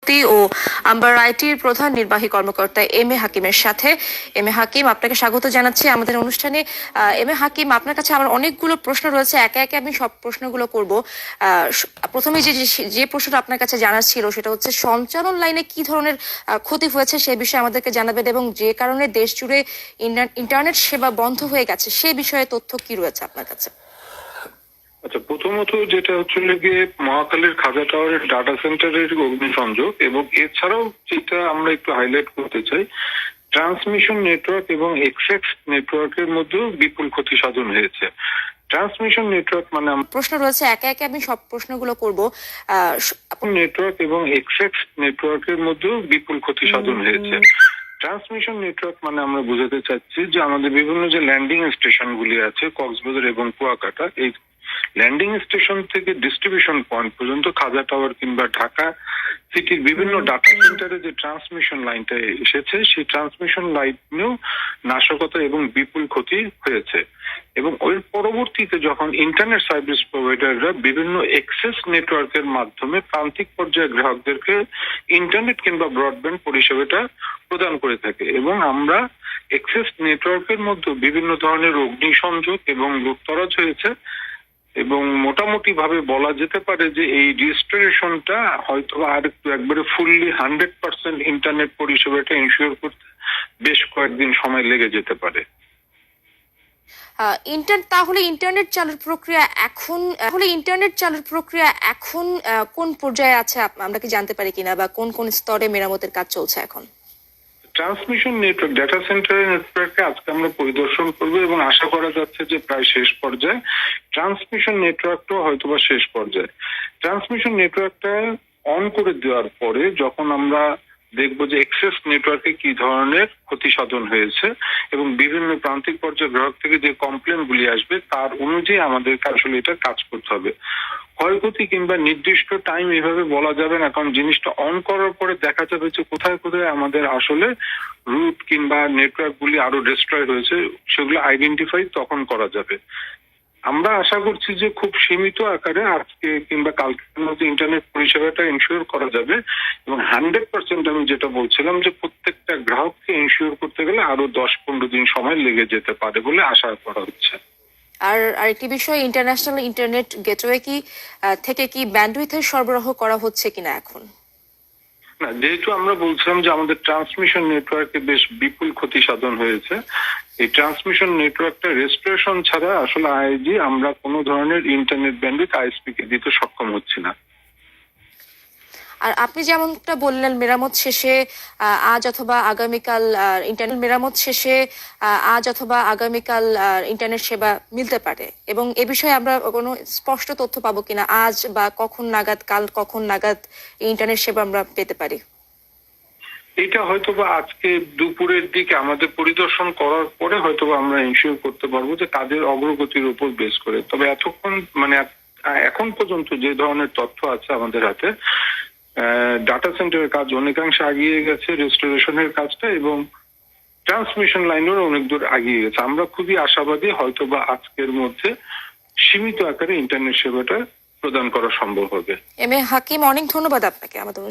ও amber আইটির প্রধান নির্বাহী কর্মকর্তা এম এ হাকিমের সাথে। এম এ হাকিম, আপনাকে স্বাগত জানাচ্ছি আমাদের অনুষ্ঠানে। এম এ হাকিম, আপনার কাছে আমার অনেকগুলো প্রশ্ন রয়েছে, একে একে আমি সব প্রশ্নগুলো করব। প্রথমে যে প্রশ্নটা আপনার কাছে জানার ছিল সেটা হচ্ছে সঞ্চালন লাইনে কি ধরনের ক্ষতি হয়েছে সেই বিষয়ে আমাদেরকে জানাবেন, এবং যে কারণে দেশ জুড়ে ইন্টারনেট সেবা বন্ধ হয়ে গেছে সেই বিষয়ে তথ্য কি রয়েছে আপনার কাছে। আচ্ছা, প্রথমত যেটা হচ্ছে গিয়ে মহাখালীর খাজা টাওয়ারের ডাটা সেন্টারের অগ্নিসংযোগ, এবং এছাড়াও যেটা আমরা একটু হাইলাইট করতে চাই, ট্রান্সমিশন নেটওয়ার্ক এবং এক্সএক্স নেটওয়ার্কের মধ্যেও বিপুল ক্ষতি সাধন হয়েছে। ট্রান্সমিশন নেটওয়ার্ক মানে প্রশ্ন রয়েছে, একে একে আমি সব প্রশ্নগুলো করব। নেটওয়ার্ক এবং এক্সএক্স নেটওয়ার্কের মধ্যেও বিপুল ক্ষতি সাধন হয়েছে। ট্রান্সমিশন নেটওয়ার্ক মানে আমরা বোঝাতে চাচ্ছি যে আমাদের বিভিন্ন যে ল্যান্ডিং স্টেশন গুলি আছে কক্সবাজার এবং কুয়াকাটা, এই ল্যান্ডিং স্টেশন থেকে ডিস্ট্রিবিউশন পয়েন্ট পর্যন্ত খাজা টাওয়ার কিংবা ঢাকা সিটির বিভিন্ন ডাটা সেন্টারে যে ট্রান্সমিশন লাইনটা এসেছে সেই ট্রান্সমিশন লাইনেও নাশকতা এবং বিপুল ক্ষতি হয়েছে। এবং ওই পরবর্তীতে যখন ইন্টারনেট সার্ভিস প্রোভাইডাররা বিভিন্ন এক্সেস নেটওয়ার্কের মাধ্যমে প্রান্তিক পর্যায়ে গ্রাহকদেরকে ইন্টারনেট কিংবা ব্রডব্যান্ড পরিষেবাটা প্রদান করে থাকে, এবং আমরা এক্সেস নেটওয়ার্কের মধ্যে বিভিন্ন ধরনের অগ্নিসংযোগ এবং লুটতরাজ হয়েছে। এবং মোটামুটি ভাবে বলা যেতে পারে যে এই রেজিস্ট্রেশনটা হয়তো আর একবারে ফুললি 100% ইন্টারনেট পরিষেবাটা ইনশিওর করতে বেশ কয়েকদিন সময় লেগে যেতে পারে। তাহলে ইন্টারনেট চালুর প্রক্রিয়া এখন কোন পর্যায়ে আছে আমরা কি জানতে পারি কিনা, বা কোন কোন স্তরে মেরামতের কাজ চলছে এখন? ট্রান্সমিশন নেটওয়ার্ক ডাটা সেন্টারের নেটওয়ার্কে আজকে আমরা পরিদর্শন করব, এবং আশা করা যাচ্ছে যে প্রায় শেষ পর্যায়ে। ট্রান্সমিশন নেটওয়ার্কটাও হয়তোবা শেষ পর্যায়ে। ট্রান্সমিশন নেটওয়ার্কটা অন করে দেওয়ার পরে যখন আমরা দেখবো যে এক্সেস নেটওয়ার্কে কি ধরনের ক্ষতি সাধন হয়েছে এবং বিভিন্ন প্রান্তিক পর্যায়ে গ্রাহক থেকে যে কমপ্লেন গুলি আসবে তার অনুযায়ী আমাদেরকে আসলে এটা কাজ করতে হবে। ক্ষয়ক্ষতি কিংবা নির্দিষ্ট টাইম এভাবে বলা যাবে না, কারণ জিনিসটা অন করার পরে দেখা যাবে যে কোথায় কোথায় আমাদের আসলে রুট কিংবা নেটওয়ার্ক গুলি আরো ডিস্ট্রয় হয়েছে, সেগুলো আইডেন্টিফাই তখন করা যাবে। আমরা আশা করছি যে খুব সীমিত আকারে আজকে কিংবা কালকের মধ্যে ইন্টারনেট পরিষেবাটা ইনশিওর করা যাবে, এবং 100% আমি যেটা বলছিলাম যে প্রত্যেকটা গ্রাহককে ইনশিওর করতে গেলে আরো 10-15 দিন সময় লেগে যেতে পারে বলে আশা করা হচ্ছে। আর আরেকটি বিষয়, ইন্টারন্যাশনাল ইন্টারনেট গেটওয়ে থেকে কি ব্যান্ডউইথের সরবরাহ করা হচ্ছে কিনা এখন? না, যেহেতু আমরা বলছিলাম যে আমাদের ট্রান্সমিশন নেটওয়ার্কে বেশ বিপুল ক্ষতি সাধন হয়েছে, এই ট্রান্সমিশন নেটওয়ার্কটা রেস্টোরেশন ছাড়া আসলে আইজি আমরা কোনো ধরনের ইন্টারনেট ব্যান্ডউইথ আইএসপি কে দিতে সক্ষম হচ্ছি না। আর আপনি যেমনটা বললেন মেরামত শেষে আজ অথবা আগামীকাল ইন্টারনেট সেবা মিলতে পারে, এবং এ বিষয়ে আমরা কোনো স্পষ্ট তথ্য পাবো কিনা, আজ বা কাল কখন নাগাদ ইন্টারনেট সেবা আমরা পেতে পারি? এটা হয়তোবা আজকে দুপুরের দিকে আমাদের পরিদর্শন করার পরে হয়তোবা আমরা ইনশিওর করতে পারবো যে কাজের অগ্রগতির উপর বেস করে। তবে এখন পর্যন্ত যে ধরনের তথ্য আছে আমাদের হাতে, ডাটা সেন্টারের কাজ অনেকাংশে এগিয়ে গেছে, রেস্টোরেশনের কাজটা, এবং ট্রান্সমিশন লাইনেরও অনেক দূর এগিয়ে গেছে। আমরা খুবই আশাবাদী হয়তোবা আজকের মধ্যে সীমিত আকারে ইন্টারনেট সেবাটা প্রদান করা সম্ভব হবে। এম এ হাকিম, অনেক ধন্যবাদ আপনাকে আমাদের